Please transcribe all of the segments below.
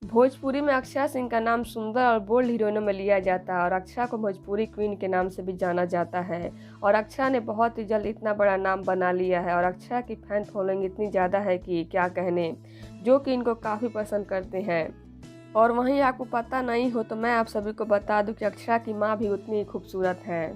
भोजपुरी में अक्षरा सिंह का नाम सुंदर और बोल्ड हीरोइनों में लिया जाता है और अक्षरा को भोजपुरी क्वीन के नाम से भी जाना जाता है। और अक्षरा ने बहुत ही जल्द इतना बड़ा नाम बना लिया है और अक्षरा की फैन फॉलोइंग इतनी ज़्यादा है कि क्या कहने, जो कि इनको काफ़ी पसंद करते हैं। और वहीं आपको पता नहीं हो तो मैं आप सभी को बता दूं कि अक्षरा की माँ भी उतनी ही खूबसूरत हैं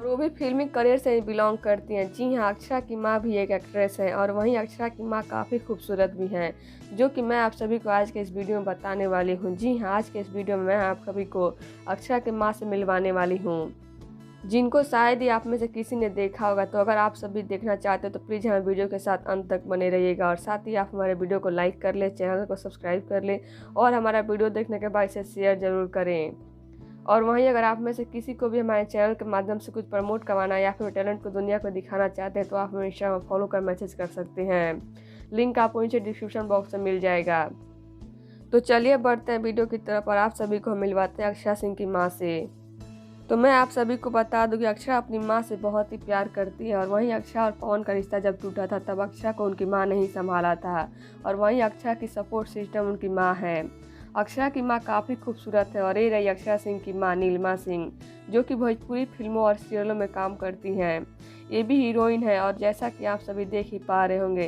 और वो भी फिल्मी करियर से ही बिलोंग करती हैं। जी हाँ, अक्षरा की माँ भी एक एक्ट्रेस है और वहीं अक्षरा की माँ काफ़ी खूबसूरत भी हैं, जो कि मैं आप सभी को आज के इस वीडियो में बताने वाली हूँ। जी हाँ, आज के इस वीडियो में मैं आप सभी को अक्षरा की माँ से मिलवाने वाली हूँ, जिनको शायद ही आप में से किसी ने देखा होगा। तो अगर आप सभी देखना चाहते हो तो प्लीज़ हमारे वीडियो के साथ अंत तक बने रहिएगा और साथ ही आप हमारे वीडियो को लाइक कर लें, चैनल को सब्सक्राइब कर लें और हमारा वीडियो देखने के बाद इसे शेयर ज़रूर करें। और वहीं अगर आप में से किसी को भी हमारे चैनल के माध्यम से कुछ प्रमोट करवाना या फिर टैलेंट को दुनिया को दिखाना चाहते हैं तो आप हमें इंस्टाग्राम फॉलो कर मैसेज कर सकते हैं। लिंक आपको नीचे डिस्क्रिप्शन बॉक्स में मिल जाएगा। तो चलिए बढ़ते हैं वीडियो की तरफ और आप सभी को मिलवाते हैं अक्षरा सिंह की माँ से। तो मैं आप सभी को बता दूं कि अक्षरा अपनी माँ से बहुत ही प्यार करती है और वहीं अक्षरा और पवन का रिश्ता जब टूटा था तब अक्षरा को उनकी माँ ने ही संभाला था और वहीं अक्षरा की सपोर्ट सिस्टम उनकी माँ है। अक्षरा की माँ काफ़ी खूबसूरत है और ये रही अक्षरा सिंह की माँ नीलिमा सिंह, जो कि भोजपुरी फिल्मों और सीरियलों में काम करती हैं। ये भी हीरोइन है और जैसा कि आप सभी देख ही पा रहे होंगे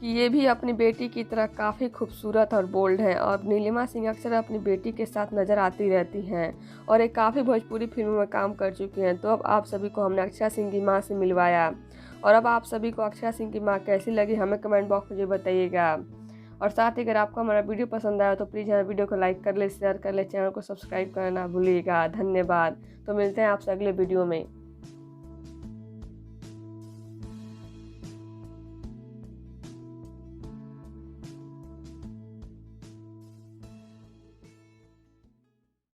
कि ये भी अपनी बेटी की तरह काफ़ी खूबसूरत और बोल्ड है और नीलिमा सिंह अक्सर अपनी बेटी के साथ नज़र आती रहती हैं और एक काफ़ी भोजपुरी फिल्मों में काम कर चुकी हैं। तो अब आप सभी को हमने अक्षरा सिंह की माँ से मिलवाया और अब आप सभी को अक्षरा सिंह की माँ कैसी लगी हमें कमेंट बॉक्स में बताइएगा। और साथ ही अगर आपको हमारा वीडियो पसंद आया तो प्लीज़ हमारे वीडियो को लाइक कर ले, शेयर कर ले, चैनल को सब्सक्राइब करना ना भूलिएगा। धन्यवाद। तो मिलते हैं आपसे अगले वीडियो में।